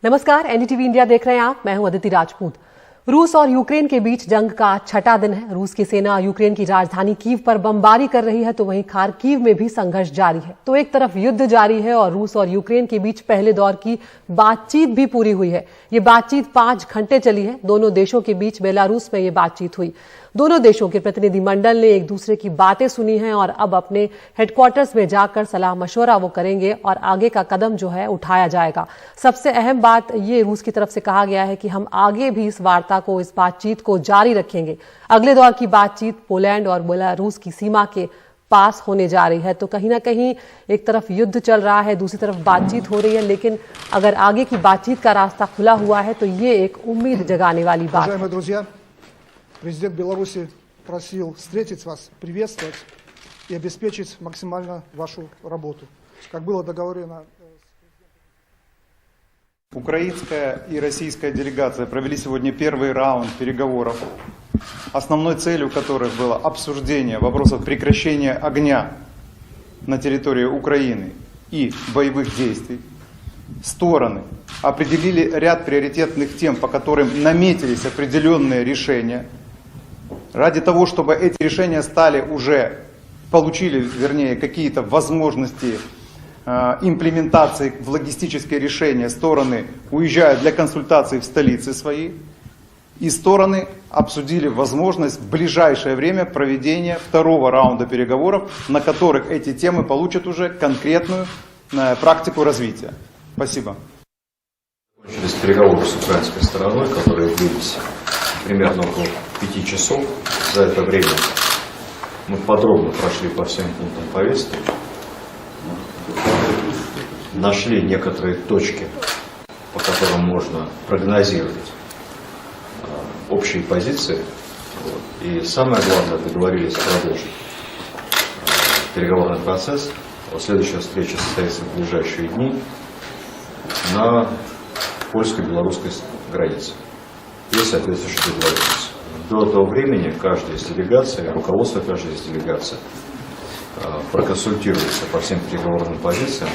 नमस्कार, NDTV India देख रहे हैं आप। मैं हूं अदिति राजपूत। रूस और यूक्रेन के बीच जंग का छठा दिन है। रूस की सेना यूक्रेन की राजधानी कीव पर बमबारी कर रही है, तो वहीं खार्किव में भी संघर्ष जारी है। तो एक तरफ युद्ध जारी है और रूस और यूक्रेन के बीच पहले दौर की बातचीत भी पूरी हुई है। ये बातचीत 5 घंटे चली है। दोनों देशों के बीच बेलारूस में ये बातचीत हुई। दोनों देशों के प्रतिनिधिमंडल ने एक दूसरे की बातें सुनी हैं और अब अपने हेडक्वार्टर्स में जाकर सलाह मशवरा वो करेंगे और आगे का कदम जो है उठाया जाएगा। सबसे अहम बात ये रूस की तरफ से कहा गया है कि हम आगे भी इस वार्ता को, इस बातचीत को जारी रखेंगे। अगले दौर की बातचीत पोलैंड और बेलारूस की सीमा के पास होने जा रही है। तो कहीं ना कहीं एक तरफ युद्ध चल रहा है, दूसरी तरफ बातचीत हो रही है, लेकिन अगर आगे की बातचीत का रास्ता खुला हुआ है तो ये एक उम्मीद जगाने वाली बात है। Президент Беларуси просил встретить вас, приветствовать и обеспечить максимально вашу работу, как было договорено. Украинская и российская делегация провели сегодня первый раунд переговоров, основной целью которых было обсуждение вопросов прекращения огня на территории Украины и боевых действий. Стороны определили ряд приоритетных тем, по которым наметились определенные решения. Ради того, чтобы эти решения получили какие-то возможности имплементации в логистические решения, стороны уезжают для консультаций в столицы свои, и стороны обсудили возможность в ближайшее время проведения второго раунда переговоров, на которых эти темы получат уже конкретную практику развития. Спасибо. Начались переговоры с украинской стороной, которые длились примерно около 5 часов. За это время мы подробно прошли по всем пунктам повестки, нашли некоторые точки, по которым можно прогнозировать общие позиции. И самое главное, договорились продолжить переговорный процесс. Следующая встреча состоится в ближайшие дни на польско-белорусской границе. Есть соответствующие договоренности. До того времени каждая из делегаций, руководство каждой из делегаций проконсультируется по всем переговорным позициям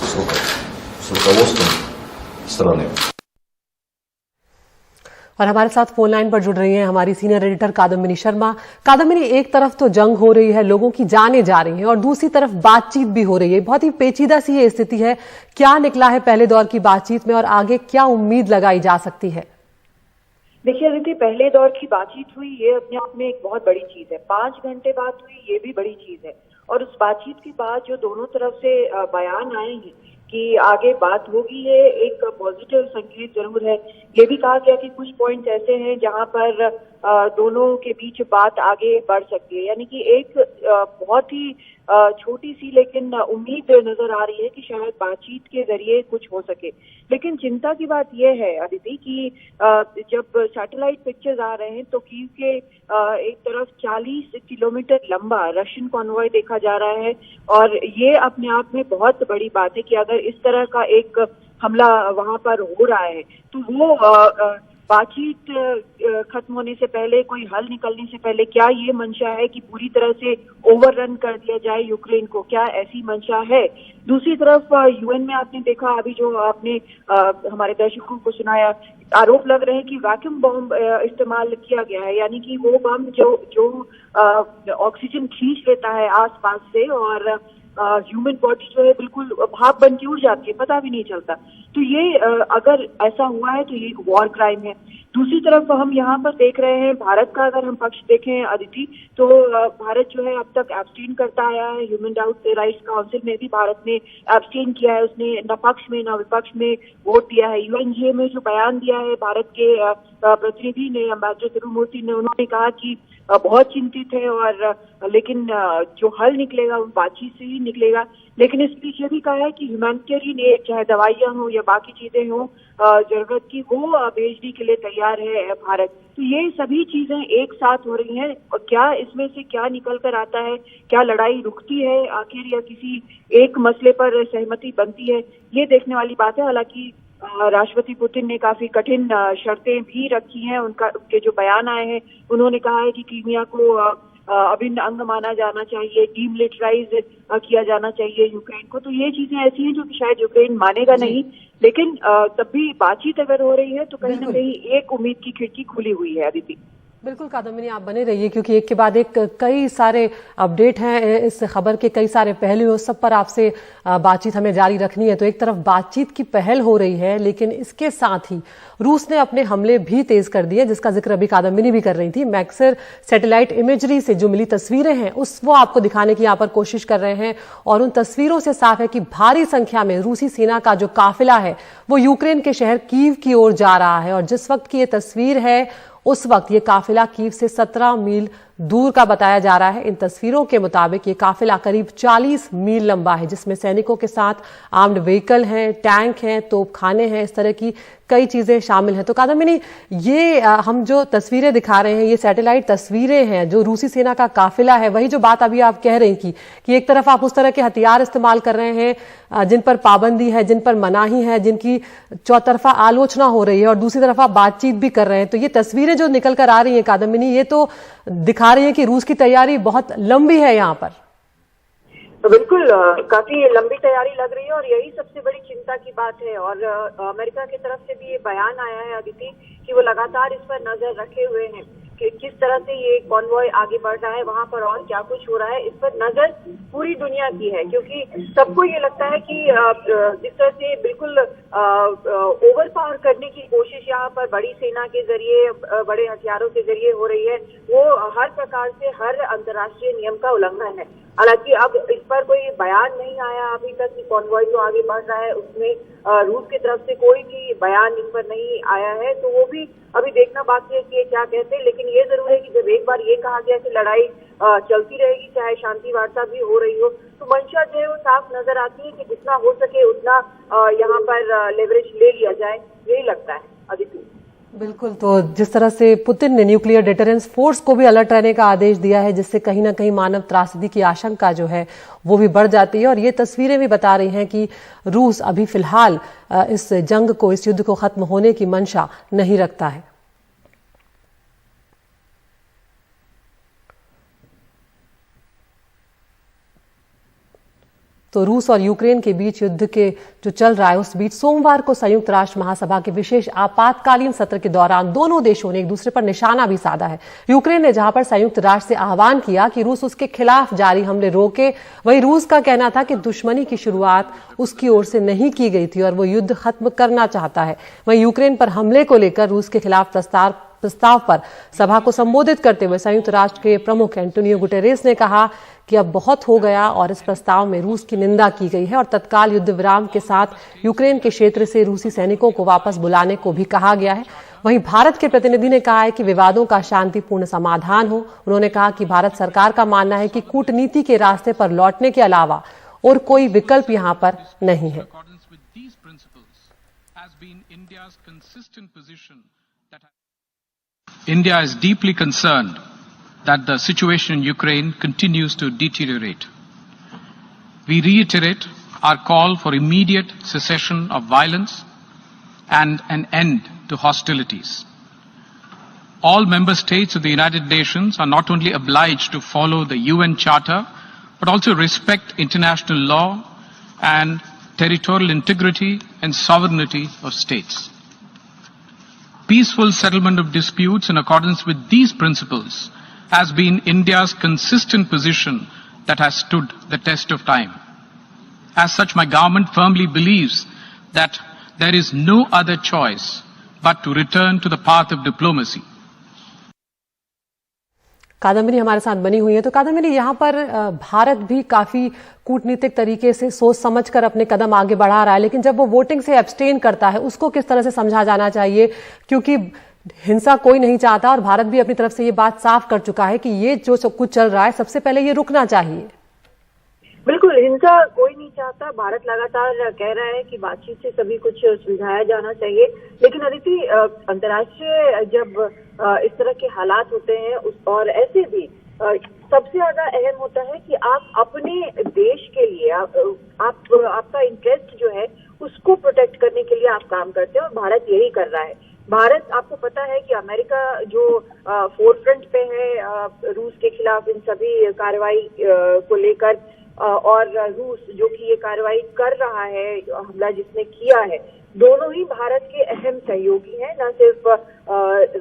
с руководством страны. और हमारे साथ फोन लाइन पर जुड़ रही हैं हमारी सीनियर एडिटर कादम्बिनी शर्मा। कादम्बिनी, एक तरफ तो जंग हो रही है, लोगों की जानें जा रही हैं और दूसरी तरफ बातचीत भी हो रही है। बहुत ही पेचीदा सी ये स्थिति है। क्या निकला है पहले दौर की बातचीत में और आगे क्या उम्मीद लगाई जा सकती है? देखिए अदिति, पहले दौर की बातचीत हुई, ये अपने आप में एक बहुत बड़ी चीज है। 5 घंटे बात हुई, ये भी बड़ी चीज है। और उस बातचीत के बाद जो दोनों तरफ से बयान आए हैं कि आगे बात होगी, है एक पॉजिटिव संकेत जरूर है। ये भी कहा गया कि कुछ पॉइंट्स ऐसे हैं जहां पर दोनों के बीच बात आगे बढ़ सकती है। यानी कि एक बहुत ही छोटी सी लेकिन उम्मीद नजर आ रही है कि शायद बातचीत के जरिए कुछ हो सके। लेकिन चिंता की बात यह है अदिति कि जब सैटेलाइट पिक्चर्स आ रहे हैं तो कीव के एक तरफ 40 किलोमीटर लंबा रशियन कॉन्वॉय देखा जा रहा है। और ये अपने आप में बहुत बड़ी बात है कि अगर इस तरह का एक हमला वहां पर हो रहा है तो वो बातचीत खत्म होने से पहले, कोई हल निकलने से पहले क्या ये मंशा है कि पूरी तरह से ओवररन कर दिया जाए यूक्रेन को? क्या ऐसी मंशा है? दूसरी तरफ यूएन में आपने देखा, अभी जो आपने हमारे दर्शकों को सुनाया, आरोप लग रहे हैं कि वैक्यूम बॉम्ब इस्तेमाल किया गया है। यानी कि वो बम जो ऑक्सीजन खींच लेता है आसपास से और ह्यूमन बॉडी जो है बिल्कुल भाप बन के उड़ जाती है, पता भी नहीं चलता। तो ये अगर ऐसा हुआ है तो ये एक वॉर क्राइम है। दूसरी तरफ हम यहाँ पर देख रहे हैं भारत का अगर हम पक्ष देखें अदिति, तो भारत जो है अब तक एब्सटेन करता आया है। ह्यूमन राइट्स काउंसिल में भी भारत ने एब्सटेन किया है। उसने न पक्ष में न विपक्ष में वोट दिया है। यूएनजीए में जो बयान दिया है भारत के प्रतिनिधि ने, एम्बेसडर तिरुमूर्ति ने, उन्होंने कहा कि बहुत चिंतित है और लेकिन जो हल निकलेगा वो बातचीत से ही निकलेगा। लेकिन इस बीच ये भी कहा है कि ह्यूमैनिटेरियन एड, चाहे दवाइयां हो या बाकी चीजें हो जरूरत की, वो भेजने के लिए तैयार है भारत। तो ये सभी चीजें एक साथ हो रही हैं और क्या इसमें से क्या निकल कर आता है, क्या लड़ाई रुकती है आखिर या किसी एक मसले पर सहमति बनती है, ये देखने वाली बात है। हालांकि राष्ट्रपति पुतिन ने काफी कठिन शर्तें भी रखी हैं। उनके जो बयान आए हैं, उन्होंने कहा है कि क्रीमिया को अभिन्न अंग माना जाना चाहिए, डीमिलिटराइज किया जाना चाहिए यूक्रेन को। तो ये चीजें ऐसी हैं जो कि शायद यूक्रेन मानेगा नहीं, लेकिन तब भी बातचीत अगर हो रही है तो कहीं ना कहीं एक उम्मीद की खिड़की खुली हुई है अदिति। बिल्कुल कादम्बिनी, आप बने रहिए क्योंकि एक के बाद एक कई सारे अपडेट हैं इस खबर के, कई सारे पहलू, सब पर आपसे बातचीत हमें जारी रखनी है। तो एक तरफ बातचीत की पहल हो रही है, लेकिन इसके साथ ही रूस ने अपने हमले भी तेज कर दिए, जिसका जिक्र अभी कादम्बिनी भी कर रही थी। मैक्सर सैटेलाइट इमेजरी से जो मिली तस्वीरें हैं वो आपको दिखाने की यहाँ पर कोशिश कर रहे हैं, और उन तस्वीरों से साफ है कि भारी संख्या में रूसी सेना का जो काफिला है वो यूक्रेन के शहर कीव की ओर जा रहा है। और जिस वक्त की ये तस्वीर है उस वक्त ये काफिला कीव से 17 मील दूर का बताया जा रहा है। इन तस्वीरों के मुताबिक ये काफिला करीब 40 मील लंबा है, जिसमें सैनिकों के साथ आर्म्ड व्हीकल हैं, टैंक हैं, तोपखाने हैं, इस तरह की कई चीजें शामिल हैं। तो कादम्बिनी, ये हम जो तस्वीरें दिखा रहे हैं ये सैटेलाइट तस्वीरें हैं जो रूसी सेना का काफिला है। वही जो बात अभी आप कह रही थी कि एक तरफ आप उस तरह के हथियार इस्तेमाल कर रहे हैं जिन पर पाबंदी है, जिन पर मनाही है, जिनकी चौतरफा आलोचना हो रही है, और दूसरी तरफ आप बातचीत भी कर रहे हैं। तो ये तस्वीरें जो निकल कर आ रही हैं कादम्बिनी, ये तो दिखा रही है कि रूस की तैयारी बहुत लंबी है यहाँ पर। तो बिल्कुल काफी लंबी तैयारी लग रही है और यही सबसे बड़ी चिंता की बात है। और अमेरिका की तरफ से भी ये बयान आया है अदिति कि वो लगातार इस पर नजर रखे हुए हैं कि किस तरह से ये कॉन्वॉय आगे बढ़ रहा है, वहां पर और क्या कुछ हो रहा है, इस पर नजर पूरी दुनिया की है। क्योंकि सबको ये लगता है कि जिस तरह से बिल्कुल ओवर पावर करने की कोशिश यहाँ पर बड़ी सेना के जरिए, बड़े हथियारों के जरिए हो रही है, वो हर प्रकार से हर अंतर्राष्ट्रीय नियम का उल्लंघन है। हालांकि अब इस पर कोई बयान नहीं आया अभी तक कि कॉन्वॉय जो आगे बढ़ रहा है उसमें रूस की तरफ से कोई भी बयान इस पर नहीं आया है। तो वो भी अभी देखना बाकी है कि ये क्या कहते हैं। लेकिन ये जरूर है कि जब एक बार ये कहा गया कि लड़ाई चलती रहेगी चाहे शांति वार्ता भी हो रही हो, तो मंशा जो है वो साफ नजर आती है कि जितना हो सके उतना यहाँ पर लेवरेज ले लिया जाए, यही लगता है अदिति। बिल्कुल, तो जिस तरह से पुतिन ने न्यूक्लियर डिटरेंस फोर्स को भी अलर्ट रहने का आदेश दिया है, जिससे कहीं ना कहीं मानव त्रासदी की आशंका जो है वो भी बढ़ जाती है। और ये तस्वीरें भी बता रही हैं कि रूस अभी फिलहाल इस जंग को, इस युद्ध को खत्म होने की मंशा नहीं रखता है। तो रूस और यूक्रेन के बीच युद्ध के जो चल रहा है उस बीच सोमवार को संयुक्त राष्ट्र महासभा के विशेष आपातकालीन सत्र के दौरान दोनों देशों ने एक दूसरे पर निशाना भी साधा है। यूक्रेन ने जहां पर संयुक्त राष्ट्र से आह्वान किया कि रूस उसके खिलाफ जारी हमले रोके, वहीं रूस का कहना था कि दुश्मनी की शुरुआत उसकी ओर से नहीं की गई थी और वो युद्ध खत्म करना चाहता है। वहीं यूक्रेन पर हमले को लेकर रूस के खिलाफ प्रस्ताव पर सभा को संबोधित करते हुए संयुक्त राष्ट्र के प्रमुख एंटोनियो गुटेरेस ने कहा कि अब बहुत हो गया और इस प्रस्ताव में रूस की निंदा की गई है और तत्काल युद्ध विराम के साथ यूक्रेन के क्षेत्र से रूसी सैनिकों को वापस बुलाने को भी कहा गया है। वहीं भारत के प्रतिनिधि ने कहा है कि विवादों का शांतिपूर्ण समाधान हो। उन्होंने कहा कि भारत सरकार का मानना है कि कूटनीति के रास्ते पर लौटने के अलावा और कोई विकल्प यहां पर नहीं है। India is deeply concerned that the situation in Ukraine continues to deteriorate. We reiterate our call for immediate cessation of violence and an end to hostilities. All member states of the United Nations are not only obliged to follow the UN Charter, but also respect international law and territorial integrity and sovereignty of states. Peaceful settlement of disputes in accordance with these principles has been India's consistent position that has stood the test of time. As such, my government firmly believes that there is no other choice but to return to the path of diplomacy. Kadambini हमारे साथ बनी हुई है। तो कादम्बिनी, यहाँ पर भारत भी काफी कूटनीतिक तरीके से सोच समझकर अपने कदम आगे बढ़ा रहा है, लेकिन जब वो वोटिंग से एब्सटेन करता है उसको किस तरह से समझा जाना चाहिए? क्योंकि हिंसा कोई नहीं चाहता और भारत भी अपनी तरफ से ये बात साफ कर चुका है कि ये जो सब कुछ चल रहा है सबसे पहले ये रुकना चाहिए। बिल्कुल, हिंसा कोई नहीं चाहता। भारत लगातार कह रहा है कि बातचीत से सभी कुछ सुलझाया जाना चाहिए। लेकिन अदिति, अंतर्राष्ट्रीय जब इस तरह के हालात होते हैं और ऐसे भी सबसे ज्यादा अहम होता है कि आप अपने देश के लिए आपका इंटरेस्ट जो है उसको प्रोटेक्ट करने के लिए आप काम करते हैं और भारत यही कर रहा है। भारत, आपको पता है कि अमेरिका जो फोरफ्रंट पे है रूस के खिलाफ इन सभी कार्रवाई को लेकर, और रूस जो कि ये कार्रवाई कर रहा है, हमला जिसने किया है, दोनों ही भारत के अहम सहयोगी हैं। न सिर्फ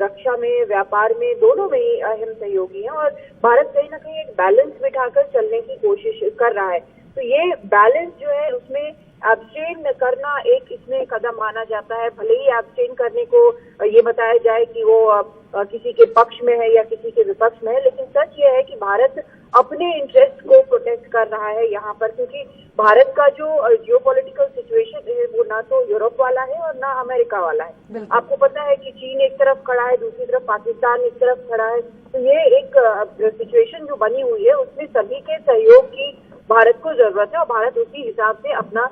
रक्षा में, व्यापार में, दोनों में ही अहम सहयोगी हैं, और भारत कहीं ना कहीं एक बैलेंस बिठाकर चलने की कोशिश कर रहा है। तो ये बैलेंस जो है उसमें एब्स्टेन करना एक इसमें कदम माना जाता है। भले ही एब्स्टेन करने को ये बताया जाए कि वो किसी के पक्ष में है या किसी के विपक्ष में है, लेकिन सच ये है कि भारत अपने इंटरेस्ट को प्रोटेक्ट कर रहा है यहाँ पर, क्योंकि भारत का जो जियोपॉलिटिकल सिचुएशन है वो ना तो यूरोप वाला है और ना अमेरिका वाला है। आपको पता है कि चीन एक तरफ खड़ा है, दूसरी तरफ पाकिस्तान एक तरफ खड़ा है। तो ये एक सिचुएशन जो बनी हुई है उसमें सभी के सहयोग की भारत को जरूरत है, और भारत उसी हिसाब से अपना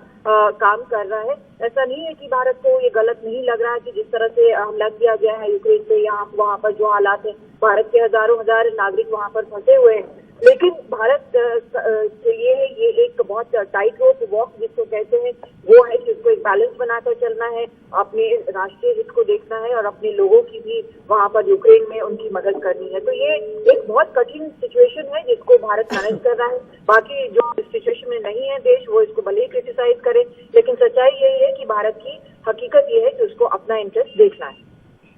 काम कर रहा है। ऐसा नहीं है कि भारत को ये गलत नहीं लग रहा है कि जिस तरह से हमला किया गया है यूक्रेन पे, यहाँ वहाँ पर जो हालात है, भारत के हजारों हजार नागरिक वहाँ पर फंसे हुए हैं, लेकिन भारत ये एक बहुत टाइट रोप वॉक जिसको कहते हैं, वो है कि उसको एक बैलेंस बनाकर चलना है, अपने राष्ट्रीय हित को देखना है और अपने लोगों की भी वहाँ पर यूक्रेन में उनकी मदद करनी है। तो ये एक बहुत कठिन सिचुएशन है जिसको भारत मैनेज कर रहा है। बाकी जो सिचुएशन में नहीं है देश, वो इसको भले ही क्रिटिसाइज करे, लेकिन सच्चाई यही है कि भारत की हकीकत ये है कि उसको अपना इंटरेस्ट देखना है।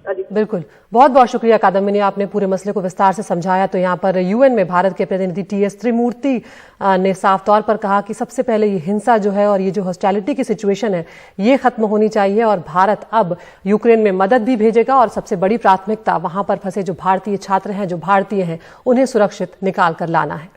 बिल्कुल, बहुत बहुत शुक्रिया कादम्बिनी, आपने पूरे मसले को विस्तार से समझाया। तो यहाँ पर यूएन में भारत के प्रतिनिधि टीएस त्रिमूर्ति ने साफ तौर पर कहा कि सबसे पहले ये हिंसा जो है और ये जो हॉस्टिलिटी की सिचुएशन है ये खत्म होनी चाहिए, और भारत अब यूक्रेन में मदद भी भेजेगा, और सबसे बड़ी प्राथमिकता वहां पर फंसे जो भारतीय छात्र हैं, जो भारतीय हैं, उन्हें सुरक्षित निकाल कर लाना है।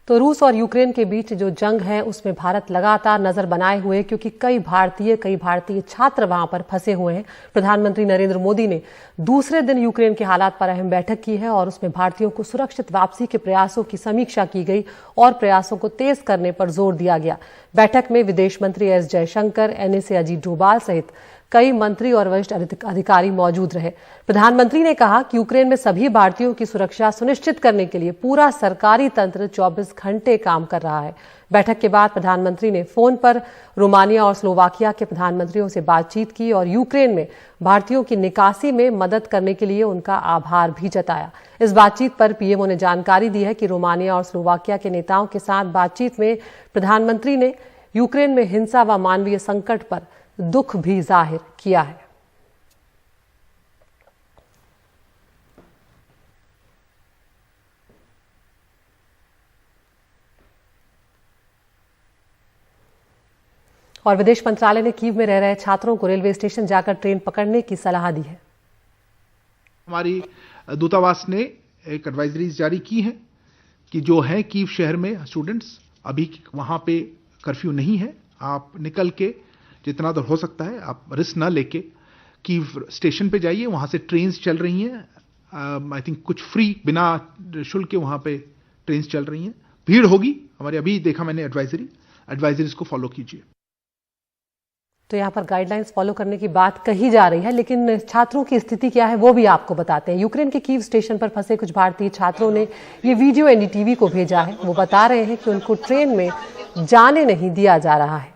तो रूस और यूक्रेन के बीच जो जंग है उसमें भारत लगातार नजर बनाए हुए, क्योंकि कई भारतीय छात्र वहां पर फंसे हुए हैं। प्रधानमंत्री नरेंद्र मोदी ने दूसरे दिन यूक्रेन के हालात पर अहम बैठक की है, और उसमें भारतीयों को सुरक्षित वापसी के प्रयासों की समीक्षा की गई और प्रयासों को तेज करने पर जोर दिया गया। बैठक में विदेश मंत्री एस जयशंकर, एनएसए अजीत डोभाल सहित कई मंत्री और वरिष्ठ अधिकारी मौजूद रहे। प्रधानमंत्री ने कहा कि यूक्रेन में सभी भारतीयों की सुरक्षा सुनिश्चित करने के लिए पूरा सरकारी तंत्र 24 घंटे काम कर रहा है। बैठक के बाद प्रधानमंत्री ने फोन पर रोमानिया और स्लोवाकिया के प्रधानमंत्रियों से बातचीत की और यूक्रेन में भारतीयों की निकासी में मदद करने के लिए उनका आभार भी जताया। इस बातचीत पर पीएमओ ने जानकारी दी है कि रोमानिया और स्लोवाकिया के नेताओं के साथ बातचीत में प्रधानमंत्री ने यूक्रेन में हिंसा व मानवीय संकट पर दुख भी जाहिर किया है। और विदेश मंत्रालय ने कीव में रह रहे छात्रों को रेलवे स्टेशन जाकर ट्रेन पकड़ने की सलाह दी है। हमारी दूतावास ने एक एडवाइजरी जारी की है कि जो है कीव शहर में स्टूडेंट्स, अभी वहां पे कर्फ्यू नहीं है, आप निकल के जितना दूर हो सकता है आप रिस्क ना लेके कीव स्टेशन पे जाइए। वहां से ट्रेन्स चल रही हैं, आई थिंक कुछ फ्री, बिना शुल्क के वहां पे ट्रेन्स चल रही हैं। भीड़ होगी, हमारे अभी देखा मैंने एडवाइजरीज को फॉलो कीजिए। तो यहाँ पर गाइडलाइंस फॉलो करने की बात कही जा रही है, लेकिन छात्रों की स्थिति क्या है वो भी आपको बताते हैं। यूक्रेन के कीव स्टेशन पर फंसे कुछ भारतीय छात्रों ने ये वीडियो एनडीटीवी को भेजा है। वो बता रहे हैं कि उनको ट्रेन में जाने नहीं दिया जा रहा है।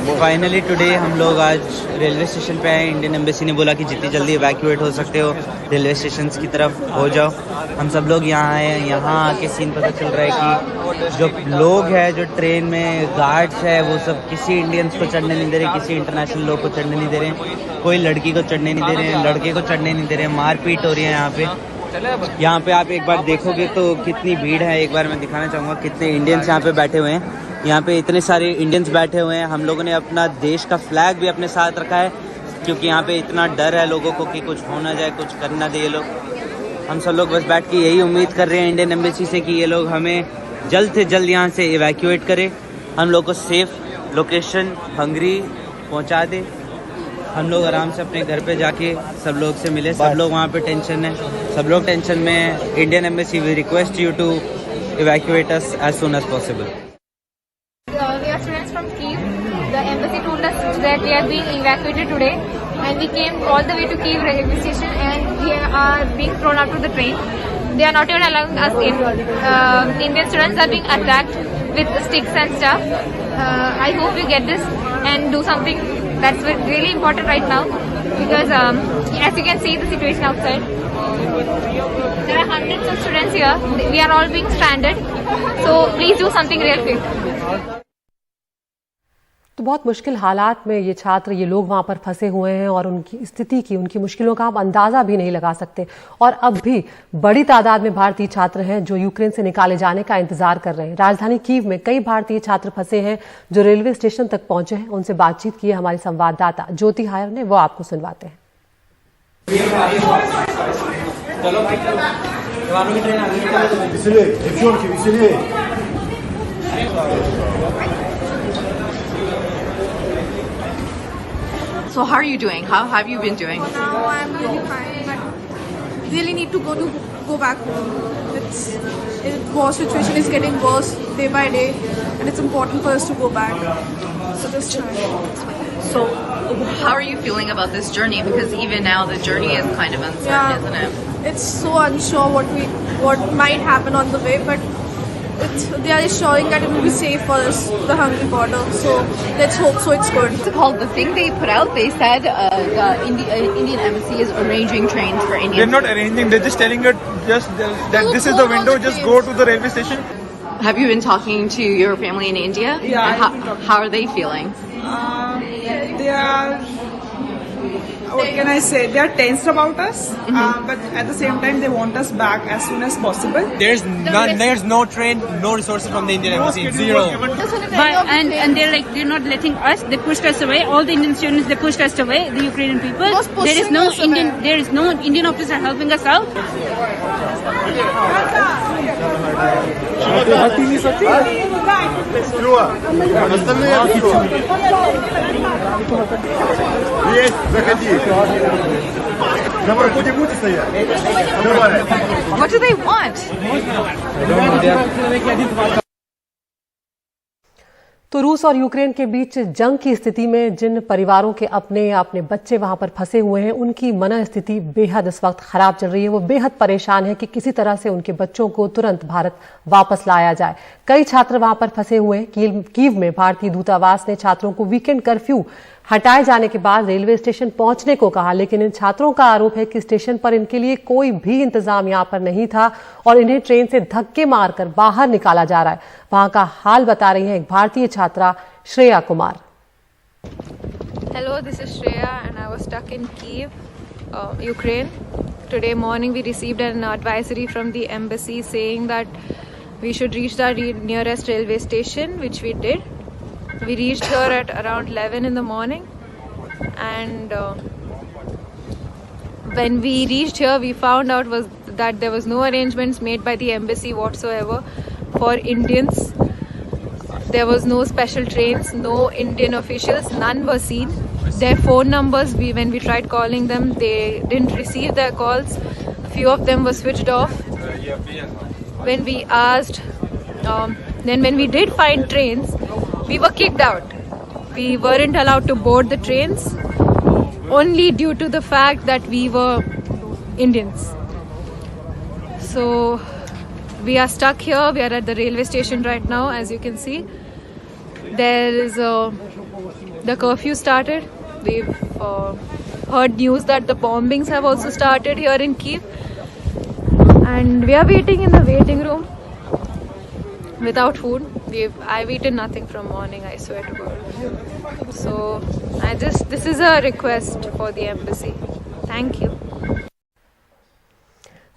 फाइनली टुडे हम लोग आज रेलवे स्टेशन पे आए। इंडियन एम्बेसी ने बोला कि जितनी जल्दी इवैक्यूएट हो सकते हो रेलवे स्टेशन की तरफ हो जाओ। हम सब लोग यहाँ आए हैं। यहाँ आके सीन पता चल रहा है कि जो लोग हैं, जो ट्रेन में गार्ड्स है, वो सब किसी इंडियंस को चढ़ने नहीं दे रहे, किसी इंटरनेशनल लोग को चढ़ने नहीं दे रहे, कोई लड़की को चढ़ने नहीं दे रहे हैं, लड़के को चढ़ने नहीं दे रहे हैं। मारपीट हो रही है यहाँ पे। यहाँ पे आप एक बार देखोगे तो कितनी भीड़ है। एक बार मैं दिखाना चाहूँगा कितने इंडियंस यहाँ पे बैठे हुए हैं। यहाँ पे इतने सारे इंडियंस बैठे हुए हैं। हम लोगों ने अपना देश का फ्लैग भी अपने साथ रखा है, क्योंकि यहाँ पे इतना डर है लोगों को कि कुछ हो ना जाए, कुछ कर ना दे ये लोग। हम सब लोग बस बैठ के यही उम्मीद कर रहे हैं इंडियन एम्बेसी से कि ये लोग हमें जल्द से जल्द यहाँ से इवैक्यूएट करें, हम लोग को सेफ लोकेशन हंगरी पहुँचा दे, हम लोग आराम से अपने घर पे जाके सब लोग से मिले। सब लोग वहाँ पे टेंशन है, सब लोग टेंशन में है। Indian embassy we request you to evacuate us as soon as possible. We are students from Kyiv. The embassy told us that we are being evacuated today, and we came all the way to Kyiv railway station, and we are being thrown out to the train. They are not even allowing us in. Indian students are being attacked with sticks and stuff. I hope you get this and do something that's really important right now, because as you can see the situation outside, there are hundreds of students here. We are all being stranded, so please do something real quick. तो बहुत मुश्किल हालात में ये छात्र, ये लोग वहां पर फंसे हुए हैं और उनकी स्थिति की, उनकी मुश्किलों का आप अंदाजा भी नहीं लगा सकते। और अब भी बड़ी तादाद में भारतीय छात्र हैं जो यूक्रेन से निकाले जाने का इंतजार कर रहे हैं। राजधानी कीव में कई भारतीय छात्र फंसे हैं जो रेलवे स्टेशन तक पहुंचे हैं। उनसे बातचीत की है हमारी संवाददाता ज्योति हायर ने, वो आपको सुनवाते हैं। So how are you doing? How have you been doing? Now I'm really fine, but really need to go back home. The war situation is getting worse day by day, and it's important for us to go back. So just try. So how are you feeling about this journey? Because even now the journey is kind of uncertain, isn't it? It's so unsure what might happen on the way, but they are assuring that it will be safe for us, the Hungary border. So let's hope so. It's good. What's it called? The thing they put out, they said the Indian embassy is arranging trains for Indians. They're not arranging. They're just telling it that this is the window. Just go to the railway station. Have you been talking to your family in India? Yeah. And how are they feeling? They are. What can I say? They are tensed about us, but at the same time, they want us back as soon as possible. There's no train, no resources from the Indian embassy. Zero. And they're not letting us. They pushed us away. All the Indian students, they pushed us away. The Ukrainian people. There is no Indian officer helping us out. What do they want? तो रूस और Ukraine के बीच जंग की स्थिति में जिन परिवारों के अपने बच्चे वहां पर फंसे हुए हैं, उनकी मनःस्थिति बेहद इस वक्त खराब चल रही है। वो बेहद परेशान है कि किसी तरह से उनके बच्चों को तुरंत भारत वापस लाया जाए। कई छात्र वहां पर फंसे हुए हैं। कीव में भारतीय दूतावास ने छात्रों को वीकेंड कर्फ्यू हटाए जाने के बाद रेलवे स्टेशन पहुंचने को कहा, लेकिन इन छात्रों का आरोप है कि स्टेशन पर इनके लिए कोई भी इंतजाम यहां पर नहीं था और इन्हें ट्रेन से धक्के मारकर बाहर निकाला जा रहा है। वहां का हाल बता रही है एक भारतीय छात्रा Shreya Kumar. Hello, this is Shreya and I was stuck in Kyiv, Ukraine. Today morning we received an advisory from the embassy saying that we should reach the nearest railway station, which we did. We reached here at around 11 in the morning, and when we reached here we found out that there was no arrangements made by the embassy whatsoever for Indians. There was no special trains, no Indian officials, none were seen. Their phone numbers, when we tried calling them, they didn't receive their calls. Few of them were switched off. When we asked, then when we did find trains, we were kicked out. We weren't allowed to board the trains only due to the fact that we were Indians. So we are stuck here. We are at the railway station right now, as you can see. There is the curfew started. We've heard news that the bombings have also started here in Kyiv, and we are waiting in the waiting room without food. I've eaten nothing from morning, I swear to God. So this is a request for the embassy. Thank you.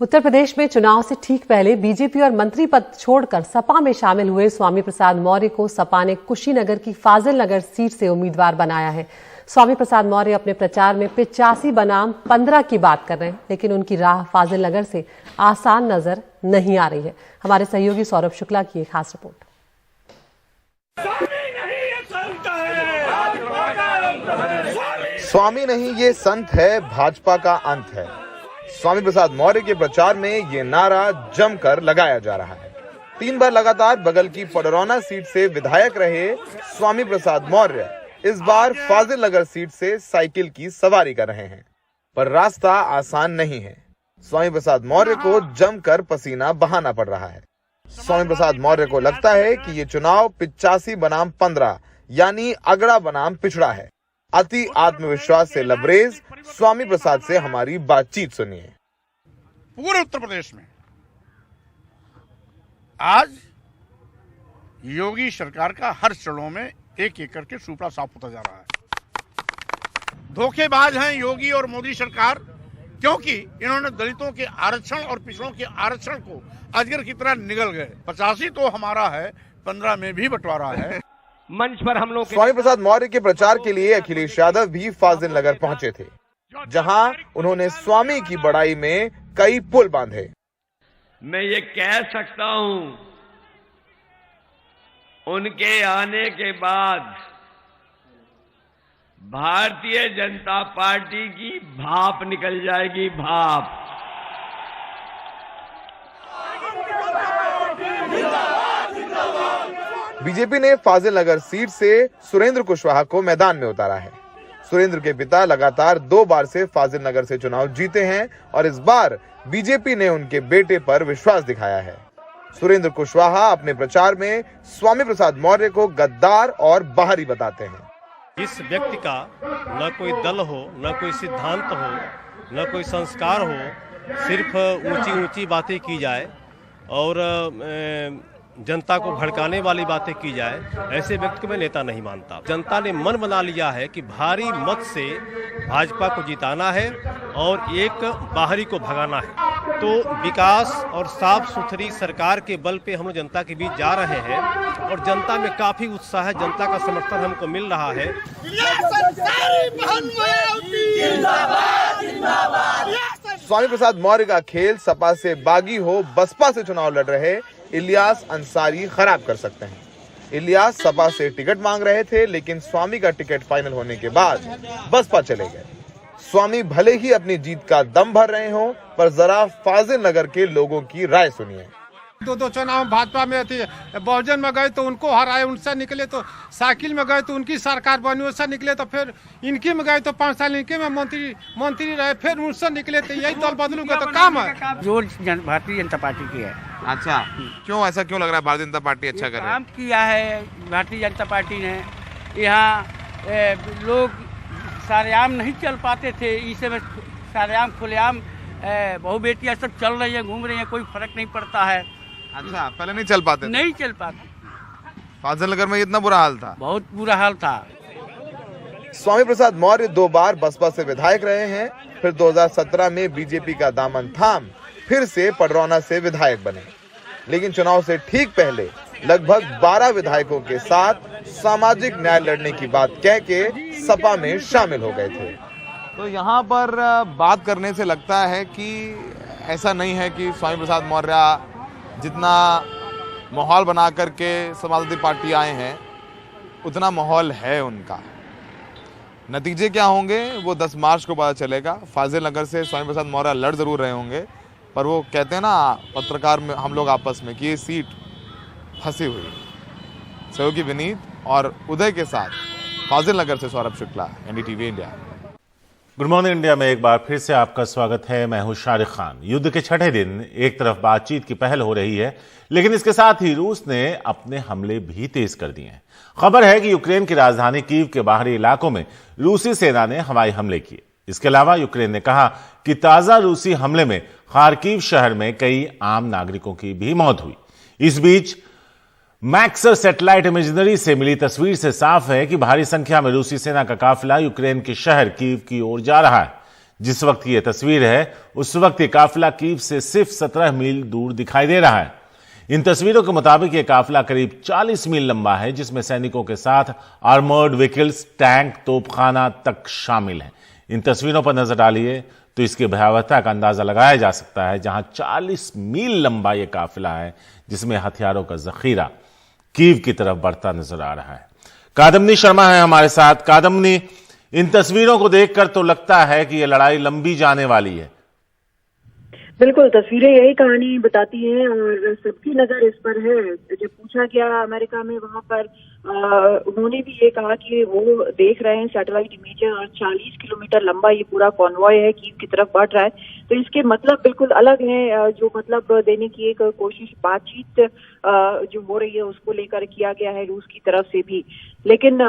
Uttar Pradesh में चुनाव से ठीक पहले BJP और मंत्री पद छोड़कर सपा में शामिल हुए स्वामी प्रसाद मौर्य को सपा ने कुशीनगर की फाजिल नगर सीट से उम्मीदवार बनाया है। स्वामी प्रसाद मौर्य अपने प्रचार में 85 बनाम 15 की बात कर रहे हैं, लेकिन उनकी राह फाजिल नगर से आसान नजर नहीं आ रही है। हमारे सहयोगी सौरभ शुक्ला की एक खास रिपोर्ट। स्वामी नहीं, ये संत है, भाजपा का अंत है। स्वामी प्रसाद मौर्य के प्रचार में ये नारा जमकर लगाया जा रहा है। 3 बार लगातार बगल की पडरौना सीट से विधायक रहे स्वामी प्रसाद मौर्य इस बार फाजिल नगर सीट से साइकिल की सवारी कर रहे हैं, पर रास्ता आसान नहीं है। स्वामी प्रसाद मौर्य को जमकर पसीना बहाना पड़ रहा है। स्वामी प्रसाद मौर्य को लगता है कि ये चुनाव 85 बनाम 15 यानी अगड़ा बनाम पिछड़ा है। अति आत्मविश्वास से लबरेज स्वामी प्रसाद से हमारी बातचीत सुनिए। पूरे उत्तर प्रदेश में आज योगी सरकार का हर चरणों में एक एक करके सुपड़ा साफ होता जा रहा है। धोखेबाज हैं योगी और मोदी सरकार, क्योंकि इन्होंने दलितों के आरक्षण और पिछड़ों के आरक्षण को अजगर की तरह निगल गए। 85 तो हमारा है, 15 में भी बंटवारा है। मंच पर हम लोग स्वामी प्रसाद मौर्य के प्रचार के लिए अखिलेश यादव भी फाजिल नगर पहुंचे थे, जहां उन्होंने स्वामी की बड़ाई में कई पुल बांधे। मैं ये कह सकता हूं, उनके आने के बाद भारतीय जनता पार्टी की भाप निकल जाएगी, भाप। बीजेपी ने फाजिल नगर सीट से सुरेंद्र कुशवाहा को मैदान में उतारा है। सुरेंद्र के पिता लगातार 2 बार से फाजिल नगर से चुनाव जीते हैं और इस बार बीजेपी ने उनके बेटे पर विश्वास दिखाया है। सुरेंद्र कुशवाहा अपने प्रचार में स्वामी प्रसाद मौर्य को गद्दार और बाहरी बताते हैं। इस व्यक्ति का न कोई दल हो, न कोई सिद्धांत हो, न कोई संस्कार हो, सिर्फ ऊंची ऊंची बातें की जाए और जनता को भड़काने वाली बातें की जाए, ऐसे व्यक्ति को मैं नेता नहीं मानता। जनता ने मन बना लिया है कि भारी मत से भाजपा को जिताना है और एक बाहरी को भगाना है। तो विकास और साफ सुथरी सरकार के बल पे हम जनता के बीच जा रहे हैं और जनता में काफी उत्साह है, जनता का समर्थन हमको मिल रहा है। स्वामी प्रसाद मौर्य का खेल सपा से बागी हो बसपा से चुनाव लड़ रहे इलियास अंसारी खराब कर सकते हैं। इलियास सपा से टिकट मांग रहे थे, लेकिन स्वामी का टिकट फाइनल होने के बाद बसपा चले गए। स्वामी भले ही अपनी जीत का दम भर रहे हों, पर जरा फाजिल नगर के लोगों की राय सुनिए। 2 चुनाव भाजपा में थी, बहुजन में गए तो उनको हराए, उनसे निकले तो साइकिल में गए तो उनकी सरकार बनी, उससे निकले तो फिर इनकी में गए तो 5 साल इनके में मंत्री रहे, फिर उनसे निकले तो यही दल बदलूंगा तो काम है। जो भारतीय जनता पार्टी की है। अच्छा, क्यों ऐसा क्यों लग रहा है भारतीय जनता पार्टी अच्छा कर रही है? काम किया है भारतीय जनता पार्टी ने। यहाँ लोग सारेआम नहीं चल पाते थे, इस समय सारेआम खुलेआम बहु बेटियां सब चल रही है, घूम रही है, कोई फर्क नहीं पड़ता है। अच्छा, पहले नहीं चल पाते? नहीं चल पाते। फाजिल नगर में इतना बुरा हाल था? बहुत बुरा हाल था। स्वामी प्रसाद मौर्य 2 बार बसपा से विधायक रहे हैं, फिर 2017 में बीजेपी का दामन थाम फिर से पडरौना से विधायक बने, लेकिन चुनाव से ठीक पहले लगभग 12 विधायकों के साथ सामाजिक न्याय लड़ने की बात कह के सपा में शामिल हो गए थे। तो यहाँ पर बात करने से लगता है कि ऐसा नहीं है कि स्वामी प्रसाद मौर्य जितना माहौल बना करके समाजवादी पार्टी आए हैं, उतना माहौल है उनका। नतीजे क्या होंगे वो 10 मार्च को पता चलेगा। फाजिल नगर से स्वामी प्रसाद मौर्य लड़ जरूर रहे होंगे, पर वो कहते हैं ना पत्रकार में हम लोग आपस में कि ये सीट फंसी हुई। सहयोगी विनीत और उदय के साथ फाजिल नगर से Saurabh Shukla, NDTV India. Good morning India में एक बार फिर से आपका स्वागत है। मैं हूं शारिक खान। युद्ध के 6ठे दिन एक तरफ बातचीत की पहल हो रही है, लेकिन इसके साथ ही रूस ने अपने हमले भी तेज कर दिए हैं। खबर है कि यूक्रेन की राजधानी कीव के बाहरी इलाकों में रूसी सेना ने हवाई हमले किए। इसके अलावा यूक्रेन ने कहा कि ताजा रूसी हमले में खार्किव शहर में कई आम नागरिकों की भी मौत हुई। इस बीच मैक्सर सैटेलाइट इमेजनरी से मिली तस्वीर से साफ है कि भारी संख्या में रूसी सेना का काफिला यूक्रेन के शहर कीव की ओर जा रहा है। जिस वक्त की यह तस्वीर है, उस वक्त यह काफिला कीव से सिर्फ 17 मील दूर दिखाई दे रहा है। इन तस्वीरों के मुताबिक यह काफिला करीब 40 मील लंबा है, जिसमें सैनिकों के साथ आर्मर्ड व्हीकल्स, टैंक, तोपखाना तक शामिल है। इन तस्वीरों पर नजर डालिए तो इसकी भयावहता का अंदाजा लगाया जा सकता है। जहां 40 मील लंबा यह काफिला है, जिसमें हथियारों का जखीरा कीव की तरफ बढ़ता नजर आ रहा है। कादम्बनी शर्मा है हमारे साथ। कादम्बनी, इन तस्वीरों को देखकर तो लगता है कि यह लड़ाई लंबी जाने वाली है। बिल्कुल, तस्वीरें यही कहानी बताती हैं और सबकी नजर इस पर है। जब पूछा गया अमेरिका में वहां पर उन्होंने भी ये कहा कि वो देख रहे हैं सैटेलाइट इमेजेस और 40 किलोमीटर लंबा ये पूरा कॉन्वॉय है कीव की तरफ बढ़ रहा है, तो इसके मतलब बिल्कुल अलग है। जो मतलब देने की एक कोशिश बातचीत जो हो रही है उसको लेकर किया गया है रूस की तरफ से भी। लेकिन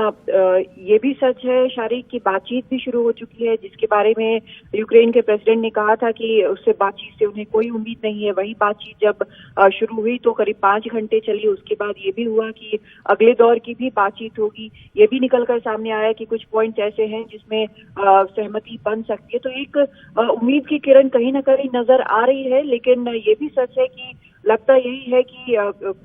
ये भी सच है शारिक की बातचीत भी शुरू हो चुकी है, जिसके बारे में यूक्रेन के प्रेसिडेंट ने कहा था कि उससे बातचीत से उन्हें कोई उम्मीद नहीं है। वही बातचीत जब शुरू हुई तो करीब 5 घंटे चली। उसके बाद ये भी हुआ कि अगले दौर की भी बातचीत होगी। ये भी निकलकर सामने आया कि कुछ पॉइंट्स ऐसे हैं जिसमें सहमति बन सकती है। तो एक उम्मीद की किरण कहीं ना कहीं नजर आ रही है। लेकिन ये भी सच है कि लगता यही है कि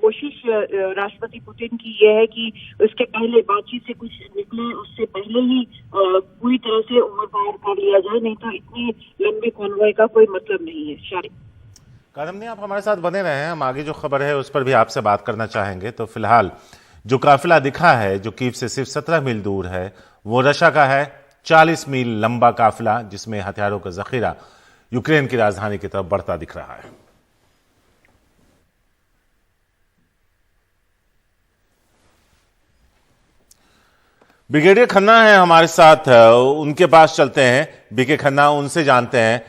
कोशिश राष्ट्रपति पुतिन की ये है कि उसके पहले बातचीत से कुछ निकले, उससे पहले ही पूरी तरह से ओवरपावर कर लिया जाए, नहीं तो इतनी लंबी कॉन्वॉय का कोई मतलब नहीं है। शारिक कादम्नी, आप हमारे साथ बने रहे हैं, हम आगे जो खबर है उस पर भी आपसे बात करना चाहेंगे। तो फिलहाल जो काफिला दिखा है जो कीव से सिर्फ 17 मील दूर है वो रशिया का है। 40 मील लंबा काफिला जिसमें हथियारों का जखीरा यूक्रेन की राजधानी की तरफ बढ़ता दिख रहा है। ब्रिगेडियर खन्ना है हमारे साथ, उनके पास चलते हैं। बीके खन्ना, उनसे जानते हैं।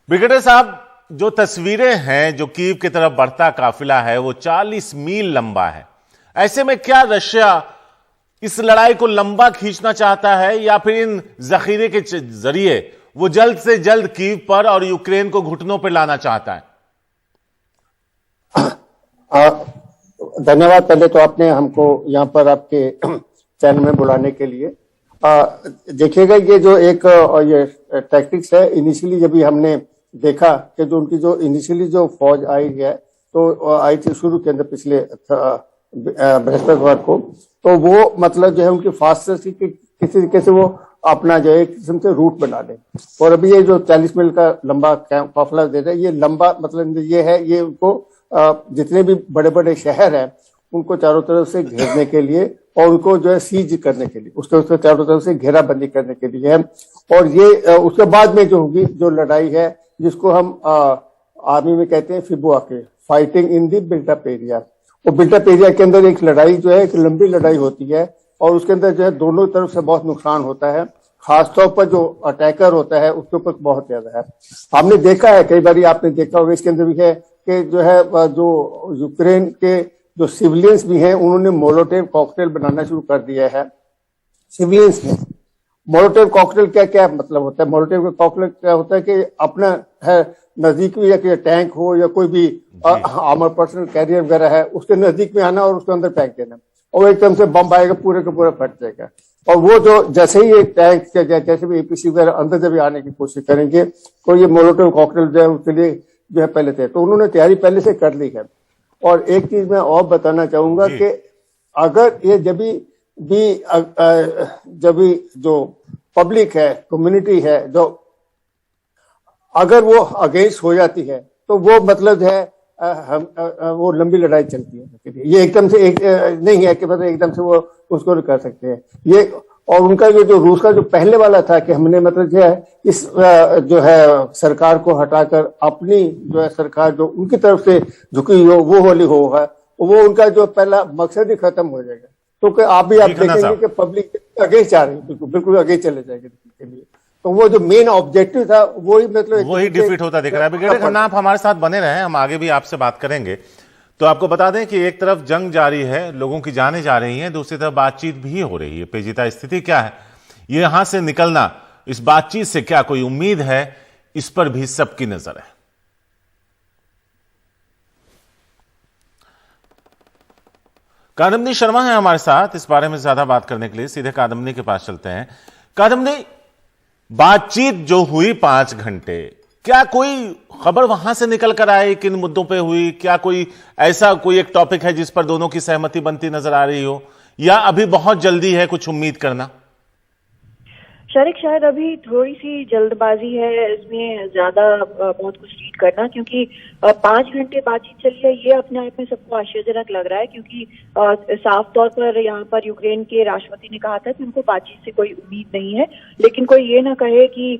ब्रिगेडियर साहब, जो तस्वीरें हैं जो कीव की तरफ बढ़ता काफिला है वो 40 मील लंबा है। ऐसे में क्या रशिया इस लड़ाई को लंबा खींचना चाहता है या फिर इन जखीरे के जरिए वो जल्द से जल्द कीव पर और यूक्रेन को घुटनों पर लाना चाहता है? धन्यवाद। पहले तो आपने हमको यहाँ पर आपके चैनल में बुलाने के लिए। देखिएगा ये जो एक ये टैक्टिक्स है, इनिशियली जब भी हमने देखा कि जो उनकी जो इनिशियली जो फौज आई है तो आई थी शुरू के अंदर पिछले बृहस्पतिवार को, तो वो मतलब जो है उनकी फास्टेस्ट किसी तरीके से वो अपना जो है एक किस्म से रूट बना ले। और अभी ये जो 40 मील का लंबा काफिला दे रहा है, ये लंबा मतलब ये है, ये उनको जितने भी बड़े बड़े शहर हैं उनको चारों तरफ से घेरने के लिए और उनको जो है सीज करने के लिए, उसके चारों तरफ से घेराबंदी करने के लिए है। और ये उसके बाद में जो होगी जो लड़ाई है जिसको हम आर्मी में कहते हैं फिबुआके, fighting in the built up area. और बिल्टअप एरिया के अंदर एक लड़ाई जो है एक लंबी लड़ाई होती है और उसके अंदर जो है दोनों तरफ से बहुत नुकसान होता है। खासतौर पर जो अटैकर होता है उसके ऊपर बहुत ज्यादा है। हमने देखा है, कई बार आपने देखा होगा, इसके अंदर भी है कि जो है जो यूक्रेन के जो सिविलियंस भी हैं उन्होंने मोलोटोव कॉकटेल बनाना शुरू कर दिया है। सिविलियंस ने मोलोटोव कॉकटेल क्या मतलब होता है? मोलोटोव कॉकटेल क्या होता है कि अपना है नजदीक में या कि टैंक हो या कोई भी आर्मर पर्सनल कैरियर वगैरह है उसके नजदीक में आना और उसके अंदर फेंक देना और एकदम से बम आएगा, पूरे का पूरा फट जाएगा। और वो जो जैसे ही एक टैंक जैसे भी एपीसी वगैरह अंदर जब आने की कोशिश करेंगे तो ये मोलोटोव कॉकटेल जो है उसके लिए जो है पहले थे, तो उन्होंने तैयारी पहले से कर ली है। और एक चीज मैं और बताना चाहूंगा कि अगर ये जब भी जो पब्लिक है, कम्युनिटी है, जो अगर वो अगेंस्ट हो जाती है तो वो मतलब है वो लंबी लड़ाई चलती है। ये एकदम से नहीं है कि मतलब एकदम से वो उसको कर सकते हैं ये। और उनका जो रूस का जो पहले वाला था कि हमने मतलब जो है इस जो है सरकार को हटाकर अपनी जो है सरकार जो उनकी तरफ से झुकी हो वो वाली होगा, वो उनका जो पहला मकसद ही खत्म हो जाएगा। तो आप देखेंगे कि पब्लिक अगेंस्ट जा रही है, बिल्कुल आगे चले जाएंगे के लिए। तो वो जो मेन ऑब्जेक्टिव था वही मतलब वही डिफीट होता दिख रहा है। ब्रिगेडियर खन्ना, आप हमारे साथ बने रहे, हम आगे भी आपसे बात करेंगे। तो आपको बता दें कि एक तरफ जंग जारी है, लोगों की जानें जा रही हैं, दूसरी तरफ बातचीत भी हो रही है। पेचीदा स्थिति क्या है, ये यहां से निकलना, इस बातचीत से क्या कोई उम्मीद है, इस पर भी सबकी नजर है। कादम्नी शर्मा है हमारे साथ इस बारे में ज्यादा बात करने के लिए। सीधे कादम्नी के पास चलते हैं। कादम्नी, बातचीत जो हुई 5 घंटे, क्या कोई खबर वहां से निकल कर आई, किन मुद्दों पे हुई? क्या कोई ऐसा कोई एक टॉपिक है जिस पर दोनों की सहमति बनती नजर आ रही हो, या अभी बहुत जल्दी है कुछ उम्मीद करना? शायद अभी थोड़ी सी जल्दबाजी है इसमें ज्यादा बहुत कुछ रीड करना, क्योंकि 5 घंटे बातचीत चली है ये अपने आप में सबको आश्चर्यजनक लग रहा है, क्योंकि साफ तौर पर यहाँ पर यूक्रेन के राष्ट्रपति ने कहा था कि उनको बातचीत से कोई उम्मीद नहीं है, लेकिन कोई ये ना कहे कि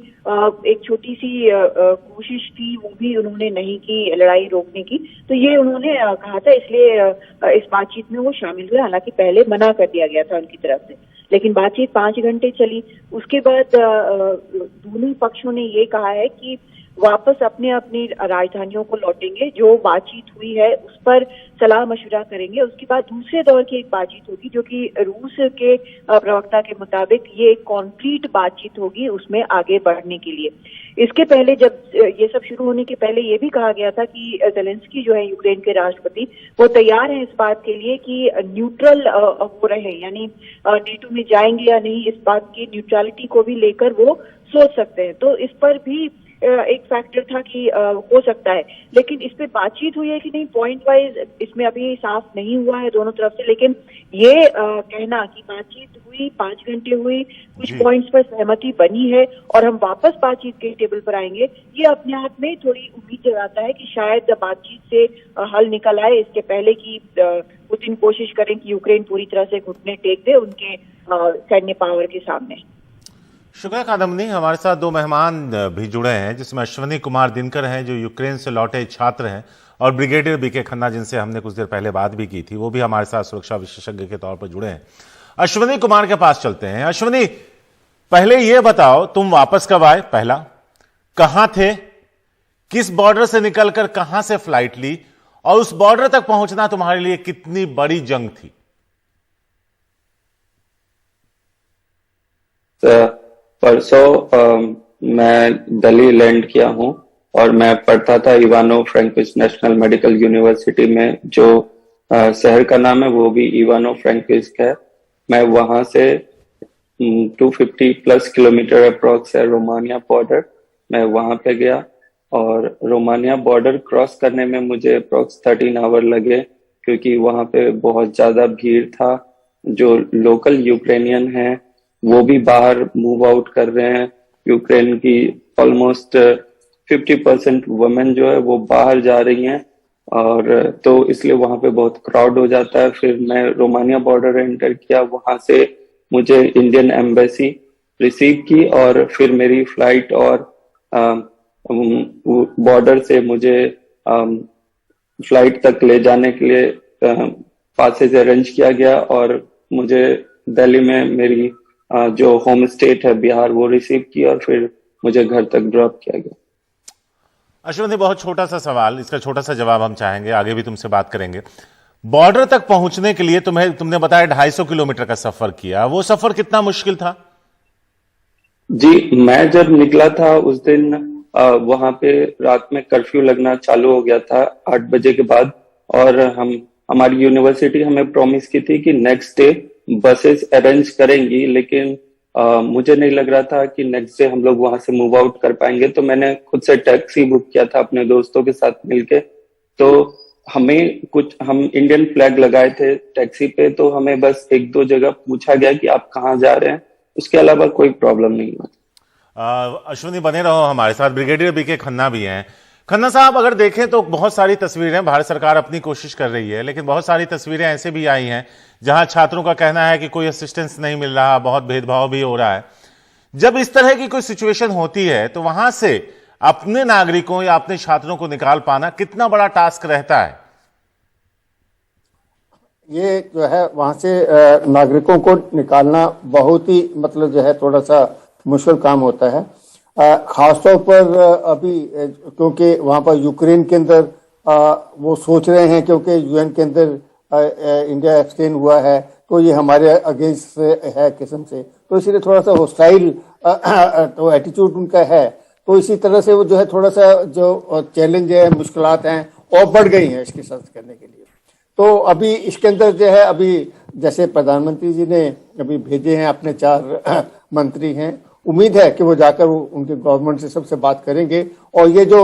एक छोटी सी कोशिश थी वो भी उन्होंने नहीं की लड़ाई रोकने की, तो ये उन्होंने कहा था, इसलिए इस बातचीत में वो शामिल हुए। हालांकि पहले मना कर दिया गया था उनकी तरफ से, लेकिन बातचीत 5 घंटे चली। उसके बाद दोनों पक्षों ने ये कहा है कि वापस अपने अपनी राजधानियों को लौटेंगे, जो बातचीत हुई है उस पर सलाह मशवरा करेंगे। उसके बाद दूसरे दौर की एक बातचीत होगी, जो कि रूस के प्रवक्ता के मुताबिक ये एक कॉन्क्रीट बातचीत होगी उसमें आगे बढ़ने के लिए। इसके पहले जब ये सब शुरू होने के पहले ये भी कहा गया था कि ज़ेलेंस्की जो है यूक्रेन के राष्ट्रपति, वो तैयार हैं इस बात के लिए कि न्यूट्रल हो रहे, यानी नेटो में जाएंगे या नहीं, इस बात की न्यूट्रलिटी को भी लेकर वो सोच सकते हैं। तो इस पर भी एक फैक्टर था कि हो सकता है, लेकिन इस पे बातचीत हुई है कि नहीं, पॉइंट वाइज इसमें अभी साफ नहीं हुआ है दोनों तरफ से। लेकिन ये कहना कि बातचीत हुई, 5 घंटे हुई, कुछ पॉइंट्स पर सहमति बनी है और हम वापस बातचीत के टेबल पर आएंगे, ये अपने आप में थोड़ी उम्मीद जगाता है कि शायद बातचीत से हल निकल आए, इसके पहले कि पुतिन कोशिश करें कि यूक्रेन पूरी तरह से घुटने टेक दे उनके सैन्य पावर के सामने। शुक्ला कादम्बनी, हमारे साथ 2 मेहमान भी जुड़े हैं, जिसमें अश्विनी कुमार दिनकर हैं जो यूक्रेन से लौटे छात्र हैं, और ब्रिगेडियर बीके खन्ना, जिनसे हमने कुछ देर पहले बात भी की थी, वो भी हमारे साथ सुरक्षा विशेषज्ञ के तौर पर जुड़े हैं। अश्विनी कुमार के पास चलते हैं। अश्विनी, पहले ये बताओ, तुम वापस कब आए? पहला, कहां थे, किस बॉर्डर से निकलकर कहां से फ्लाइट ली, और उस बॉर्डर तक पहुंचना तुम्हारे लिए कितनी बड़ी जंग थी? परसों मैं दिल्ली लैंड किया हूं और मैं पढ़ता था इवानो फ्रैंकोविच नेशनल मेडिकल यूनिवर्सिटी में, जो शहर का नाम है वो भी इवानो फ्रैंकोविच है। मैं वहां से 250+ किलोमीटर अप्रॉक्स है रोमानिया बॉर्डर, मैं वहां पे गया और रोमानिया बॉर्डर क्रॉस करने में मुझे अप्रॉक्स 13 आवर लगे, क्योंकि वहां पे बहुत ज्यादा भीड़ था। जो लोकल यूक्रेनियन हैं वो भी बाहर मूव आउट कर रहे हैं। यूक्रेन की ऑलमोस्ट 50% वुमेन जो है वो बाहर जा रही हैं, और तो इसलिए वहां पे बहुत क्राउड हो जाता है। फिर मैं रोमानिया बॉर्डर एंटर किया, वहां से मुझे इंडियन एम्बेसी रिसीव की और फिर मेरी फ्लाइट और बॉर्डर से मुझे फ्लाइट तक ले जाने के लिए पासेज अरेंज किया गया और मुझे दिल्ली में मेरी जो होम स्टेट है बिहार वो रिसीव की और फिर मुझे घर तक ड्रॉप किया गया। अश्विनी, बहुत छोटा सा सवाल, इसका छोटा सा जवाब हम चाहेंगे, आगे भी तुमसे बात करेंगे। बॉर्डर तक पहुंचने के लिए तुमने बताया 250 किलोमीटर का सफर किया, वो सफर कितना मुश्किल था? जी, मैं जब निकला था उस दिन वहां पे रात में कर्फ्यू लगना चालू हो गया था 8 बजे के बाद, और हमारी यूनिवर्सिटी हमें प्रॉमिस की थी कि नेक्स्ट डे बसेस अरेंज करेंगी, लेकिन मुझे नहीं लग रहा था कि नेक्स्ट डे हम लोग वहां से मूव आउट कर पाएंगे। तो मैंने खुद से टैक्सी बुक किया था अपने दोस्तों के साथ मिलके। तो हम इंडियन फ्लैग लगाए थे टैक्सी पे, तो हमें बस 1-2 जगह पूछा गया कि आप कहाँ जा रहे हैं, उसके अलावा कोई प्रॉब्लम नहीं हुआ। अश्विनी, बने रहो हमारे साथ। ब्रिगेडियर बीके खन्ना भी हैं। खन्ना साहब, अगर देखें तो बहुत सारी तस्वीरें, भारत सरकार अपनी कोशिश कर रही है, लेकिन बहुत सारी तस्वीरें ऐसे भी आई हैं जहां छात्रों का कहना है कि कोई असिस्टेंस नहीं मिल रहा, बहुत भेदभाव भी हो रहा है। जब इस तरह की कोई सिचुएशन होती है तो वहां से अपने नागरिकों या अपने छात्रों को निकाल पाना कितना बड़ा टास्क रहता है? ये जो है वहां से नागरिकों को निकालना बहुत ही मतलब जो है थोड़ा सा मुश्किल काम होता है, खासतौर पर अभी क्योंकि वहां पर यूक्रेन के अंदर वो सोच रहे हैं, क्योंकि यूएन के अंदर इंडिया एब्सटेन हुआ है तो ये हमारे अगेंस्ट है किस्म से, तो इसीलिए थोड़ा सा होस्टाइल तो एटीट्यूड उनका है। तो इसी तरह से वो जो है थोड़ा सा जो चैलेंज है, मुश्किलात हैं और बढ़ गई हैं इसके साथ करने के लिए। तो अभी इसके अंदर जो है, अभी जैसे प्रधानमंत्री जी ने अभी भेजे हैं अपने 4 मंत्री हैं, उम्मीद है कि वो जाकर उनके गवर्नमेंट से सबसे बात करेंगे और ये जो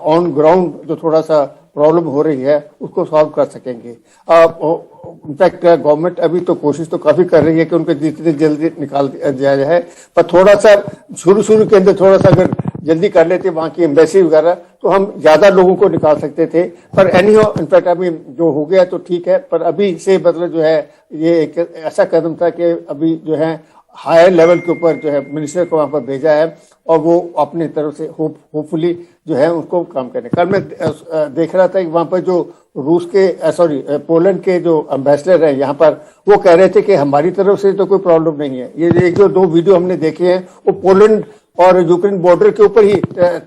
ऑन ग्राउंड जो थोड़ा सा प्रॉब्लम हो रही है उसको सॉल्व कर सकेंगे। इनफैक्ट गवर्नमेंट अभी तो कोशिश तो काफी कर रही है कि उनको जितनी जल्दी निकाल दिया जाए, पर थोड़ा सा शुरू के अंदर थोड़ा सा अगर जल्दी कर लेते वहां की एम्बेसी वगैरह तो हम ज्यादा लोगों को निकाल सकते थे। पर एनीहाउ इनफैक्ट अभी जो हो गया तो ठीक है, पर अभी से मतलब जो है ये एक ऐसा कदम था कि अभी जो है हायर लेवल के ऊपर जो है मिनिस्टर को वहां पर भेजा है और वो अपनी तरफ से होपफुली जो है उनको काम करने। कल मैं देख रहा था कि वहां पर जो रूस के पोलैंड के जो एम्बेसडर हैं यहाँ पर, वो कह रहे थे कि हमारी तरफ से तो कोई प्रॉब्लम नहीं है। ये एक जो 2 वीडियो हमने देखे हैं वो पोलैंड और यूक्रेन बॉर्डर के ऊपर ही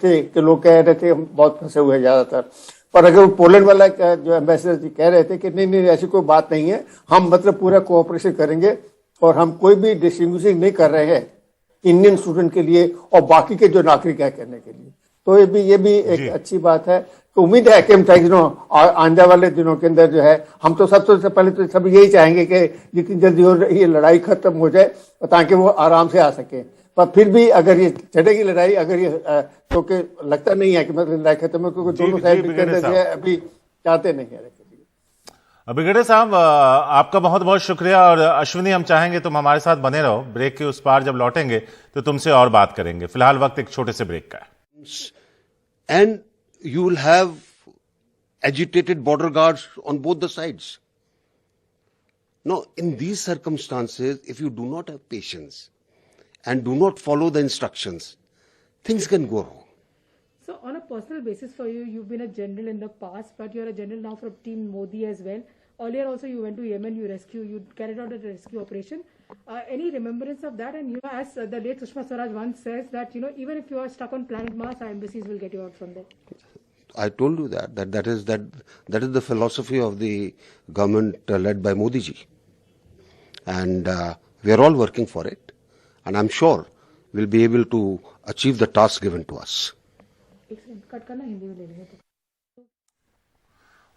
थे कि लोग कह रहे थे हम बहुत फंसे हुए हैं ज्यादातर। पर अगर पोलैंड वाला जो एम्बेसडर जी कह रहे थे कि नहीं ऐसी कोई बात नहीं है, हम मतलब पूरा कोऑपरेशन करेंगे और हम कोई भी डिस्टिंग्विशिंग नहीं कर रहे हैं इंडियन स्टूडेंट के लिए और बाकी के जो नागरिक है करने के लिए। तो ये भी एक अच्छी बात है। तो उम्मीद है कि हम आने वाले दिनों के अंदर जो है हम तो सबसे पहले तो सब यही चाहेंगे कि जितनी जल्दी हो रही लड़ाई खत्म हो जाए ताकि वो आराम से आ सके। पर फिर भी अगर ये चढ़ेगी लड़ाई, अगर ये क्योंकि लगता नहीं है कि मतलब लड़ाई खत्म है, क्योंकि दोनों साइड के अंदर जो है अभी चाहते नहीं है। बिगड़े साहब, आपका बहुत बहुत शुक्रिया। और अश्विनी, हम चाहेंगे तुम हमारे साथ बने रहो, ब्रेक के उस पार जब लौटेंगे तो तुमसे और बात करेंगे। फिलहाल वक्त एक छोटे से ब्रेक का है। And you will have agitated border guards on both the sides. Now, in these circumstances, if you do not have patience and do not follow the instructions, things can go wrong. So, on a personal basis for you, you've been a general in the past, but you're a general now from Team Modi as well. Earlier also you went to Yemen, you carried out a rescue operation. Any remembrance of that? And as the late Sushma Swaraj once says that, even if you are stuck on planet Mars, our embassies will get you out from there. I told you that is the philosophy of the government led by Modi ji. And we are all working for it. And I'm sure we'll be able to achieve the task given to us.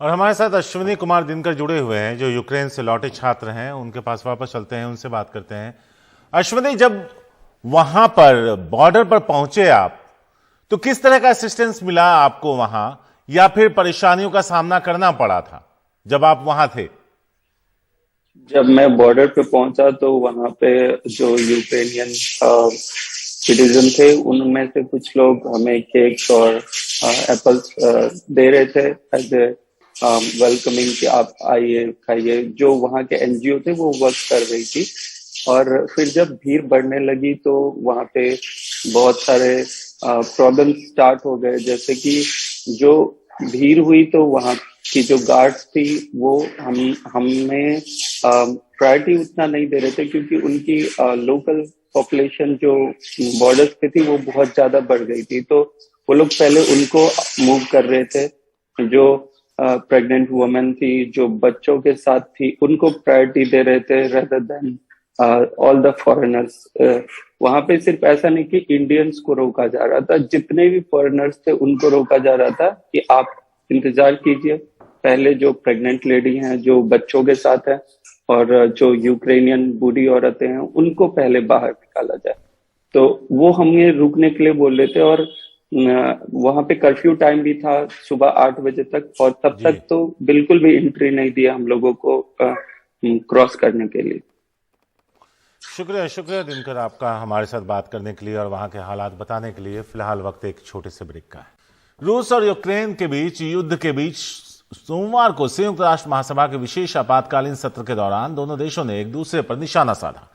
और हमारे साथ अश्विनी कुमार दिनकर जुड़े हुए हैं जो Ukraine से लौटे छात्र हैं। उनके पास वापस चलते हैं, उनसे बात करते हैं। अश्विनी, जब वहां पर बॉर्डर पर पहुंचे आप, तो किस तरह का असिस्टेंस मिला आपको वहां, या फिर परेशानियों का सामना करना पड़ा था जब आप वहां थे? जब मैं बॉर्डर पे पहुंचा तो वहां पे जो यूक्रेनियन सिटीजन थे उनमें से कुछ लोग हमें केक्स और एप्पल्स दे रहे थे एज ए वेलकमिंग कि आप आइए खाइए। जो वहाँ के एनजीओ थे वो वर्क कर रही थी। और फिर जब भीड़ बढ़ने लगी तो वहाँ पे बहुत सारे प्रॉब्लम स्टार्ट हो गए, जैसे कि जो भीड़ हुई तो वहाँ की जो गार्ड्स थी वो हमें प्रायोरिटी उतना नहीं दे रहे थे, क्योंकि उनकी लोकल पॉपुलेशन जो बॉर्डर्स पे थी वो बहुत ज्यादा बढ़ गई थी। तो वो लोग पहले उनको मूव कर रहे थे। जो प्रेग्नेंट वुमेन थी, जो बच्चों के साथ थी, उनको प्रायोरिटी दे रहे थे rather than all the foreigners. वहां पे सिर्फ ऐसा नहीं कि इंडियंस को रोका जा रहा था, जितने भी फॉरेनर्स थे उनको रोका जा रहा था कि आप इंतजार कीजिए, पहले जो प्रेग्नेंट लेडी हैं, जो बच्चों के साथ है, और जो यूक्रेनियन बूढ़ी औरतें हैं, उनको पहले बाहर निकाला जाए। तो वो हमें रुकने के लिए बोल रहे थे। और वहां पे कर्फ्यू टाइम भी था सुबह 8 बजे तक, और तब तक तो बिल्कुल भी एंट्री नहीं दिया हम लोगों को क्रॉस करने के लिए। शुक्रिया दिनकर आपका हमारे साथ बात करने के लिए और वहां के हालात बताने के लिए। फिलहाल वक्त एक छोटे से ब्रेक का है। रूस और यूक्रेन के बीच युद्ध के बीच सोमवार को संयुक्त राष्ट्र महासभा के विशेष आपातकालीन सत्र के दौरान दोनों देशों ने एक दूसरे पर निशाना साधा।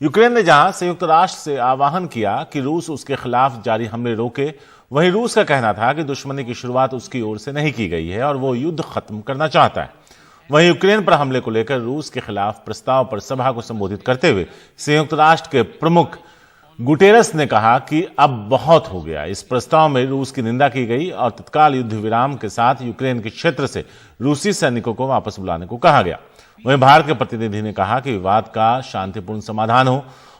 यूक्रेन ने जहां संयुक्त राष्ट्र से आह्वान किया कि रूस उसके खिलाफ जारी हमले रोके, वहीं रूस का कहना था कि दुश्मनी की शुरुआत उसकी ओर से नहीं की गई है और वो युद्ध खत्म करना चाहता है। वहीं यूक्रेन पर हमले को लेकर रूस के खिलाफ प्रस्ताव पर सभा को संबोधित करते हुए संयुक्त राष्ट्र के प्रमुख गुटेरस ने कहा कि अब बहुत हो गया। इस प्रस्ताव में रूस की निंदा की गई और तत्काल युद्ध विराम के साथ यूक्रेन के क्षेत्र से रूसी सैनिकों को वापस बुलाने को कहा गया। वहीं भारत के प्रतिनिधि ने कहा कि विवाद का शांतिपूर्ण समाधान हो।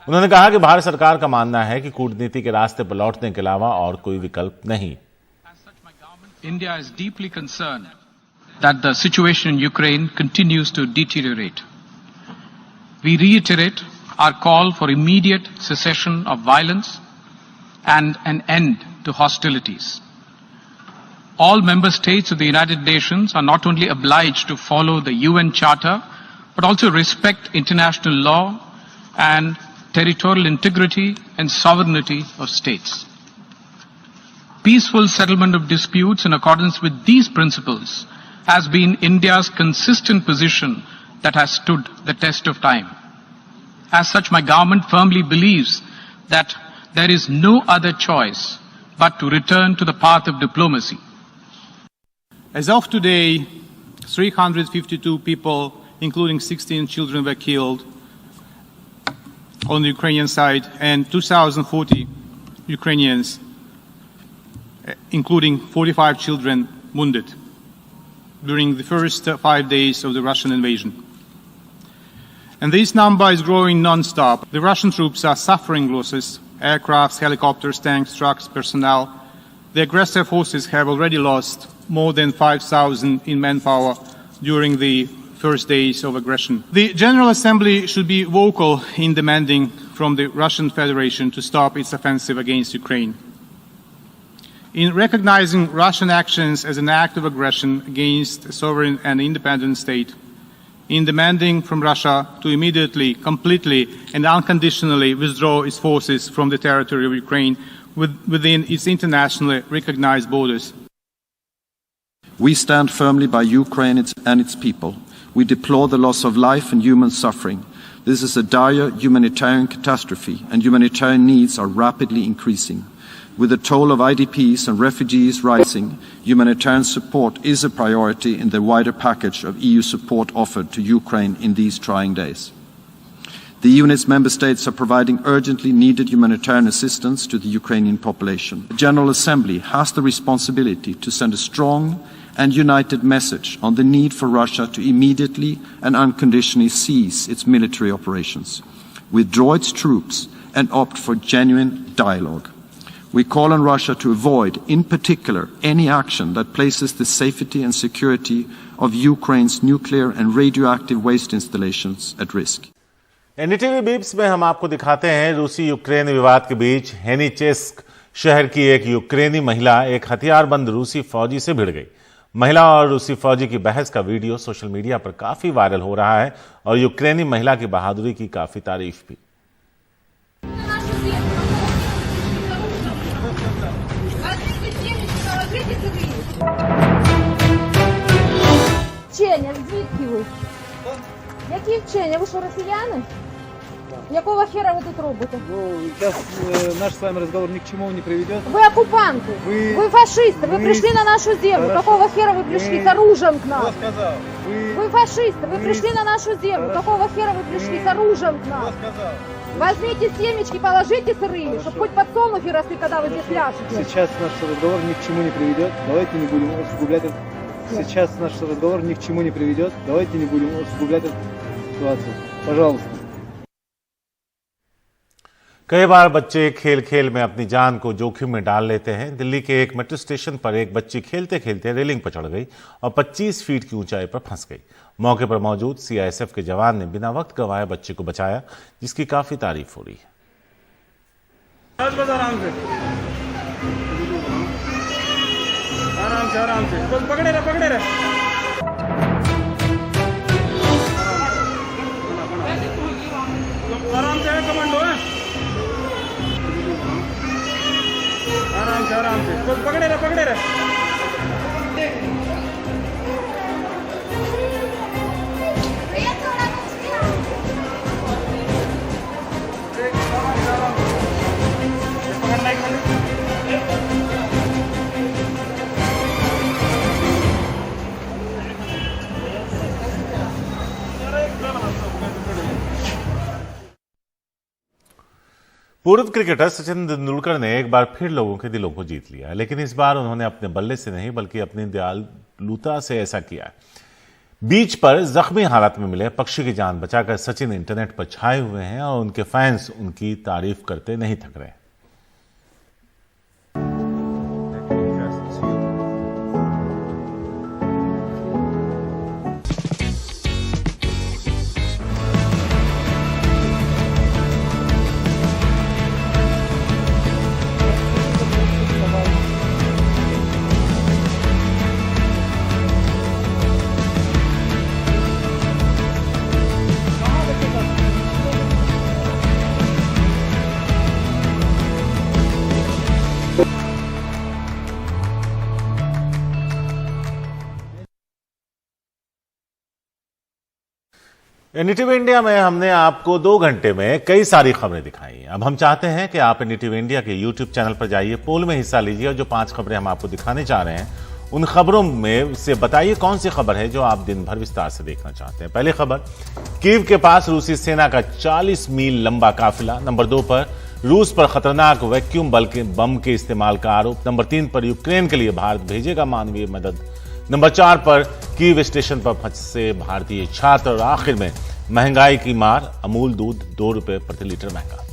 उन्होंने कहा कि भारत सरकार का मानना है कि कूटनीति के रास्ते पर लौटने के अलावा और कोई विकल्प नहीं। India is deeply concerned that the situation in Ukraine continues to deteriorate. We reiterate our call for immediate cessation of violence and an end to hostilities. All member states of the United Nations are not only obliged to follow the UN Charter, but also respect international law and territorial integrity and sovereignty of states. Peaceful settlement of disputes in accordance with these principles has been India's consistent position that has stood the test of time. As such, my government firmly believes that there is no other choice but to return to the path of diplomacy. As of today, 352 people, including 16 children, were killed on the Ukrainian side, and 2,040 Ukrainians, including 45 children, wounded during the first 5 days of the Russian invasion. And this number is growing non-stop. The Russian troops are suffering losses: aircrafts, helicopters, tanks, trucks, personnel. The aggressor forces have already lost more than 5,000 in manpower during the first days of aggression. The General Assembly should be vocal in demanding from the Russian Federation to stop its offensive against Ukraine. In recognizing Russian actions as an act of aggression against a sovereign and independent state, in demanding from Russia to immediately, completely, and unconditionally withdraw its forces from the territory of Ukraine within its internationally recognized borders. We stand firmly by Ukraine and its people. We deplore the loss of life and human suffering. This is a dire humanitarian catastrophe, and humanitarian needs are rapidly increasing. With the toll of IDPs and refugees rising, humanitarian support is a priority in the wider package of EU support offered to Ukraine in these trying days. The EU and its member states are providing urgently needed humanitarian assistance to the Ukrainian population. The General Assembly has the responsibility to send a strong and united message on the need for Russia to immediately and unconditionally cease its military operations, withdraw its troops, and opt for genuine dialogue. We call on Russia to avoid, in particular, any action that places the safety and security of Ukraine's nuclear and radioactive waste installations at risk. NDTV beeps में हम आपको दिखाते हैं रूसी Ukraine विवाद के बीच हेनिचेस्क शहर की एक यूक्रेनी महिला एक हथियारबंद रूसी फौजी से भिड़ गई। महिला और रूसी फौजी की बहस का वीडियो सोशल मीडिया पर काफी वायरल हो रहा है और यूक्रेनी महिला की बहादुरी की काफी तारीफ भी। Вчення, звідки ви? Які вчення? Ви що, росіяни? Якого хера ви тут робите? Ну, сейчас наш с вами разговор ни к чему не приведет. Вы оккупанты, вы фашисты, вы пришли на нашу землю. Хорошо. Какого хера вы пришли с оружием к нам? Кто сказал? Вы фашисты, вы пришли на нашу землю. Хорошо. Какого хера вы пришли с оружием к нам? Кто сказал? Возьмите семечки, положите сырыми, чтобы хоть подсолнухи росли, когда вы здесь ляжете. Сейчас наш разговор ни к чему не приведет. Давайте не будем усугублять это. Сейчас наш разговор ни к чему не приведет. Давайте не будем усугублять эту ситуацию. Пожалуйста. कई बार बच्चे खेल खेल में अपनी जान को जोखिम में डाल लेते हैं। दिल्ली के एक मेट्रो स्टेशन पर एक बच्ची खेलते खेलते रेलिंग पर चढ़ गई और 25 फीट की ऊंचाई पर फंस गई। मौके पर मौजूद सीआईएसएफ के जवान ने बिना वक्त गंवाए बच्चे को बचाया, जिसकी काफी तारीफ हो रही है। आराम से बस पकड़े रहे आराम से कमांडो है आराम से बस पकड़े रहे पूर्व क्रिकेटर सचिन तेंदुलकर ने एक बार फिर लोगों के दिलों को जीत लिया, लेकिन इस बार उन्होंने अपने बल्ले से नहीं बल्कि अपनी दयालुता से ऐसा किया। बीच पर जख्मी हालत में मिले पक्षी की जान बचाकर सचिन इंटरनेट पर छाए हुए हैं और उनके फैंस उनकी तारीफ करते नहीं थक रहे। एनडीटीवी इंडिया में हमने आपको 2 घंटे में कई सारी खबरें दिखाई। अब हम चाहते हैं कि आप एनडीटीवी इंडिया के यूट्यूब चैनल पर जाइए, पोल में हिस्सा लीजिए और जो 5 खबरें हम आपको दिखाने जा रहे हैं उन खबरों में से बताइए कौन सी खबर है जो आप दिन भर विस्तार से देखना चाहते हैं। पहली खबर, कीव के पास रूसी सेना का 40 मील लंबा काफिला। नंबर 2 पर रूस पर खतरनाक वैक्यूम बम के इस्तेमाल का आरोप। नंबर 3 पर यूक्रेन के लिए भारत भेजेगा मानवीय मदद। नंबर 4 पर कीव स्टेशन पर फंसे भारतीय छात्र। और आखिर में महंगाई की मार, अमूल दूध 2 रुपए प्रति लीटर महंगा।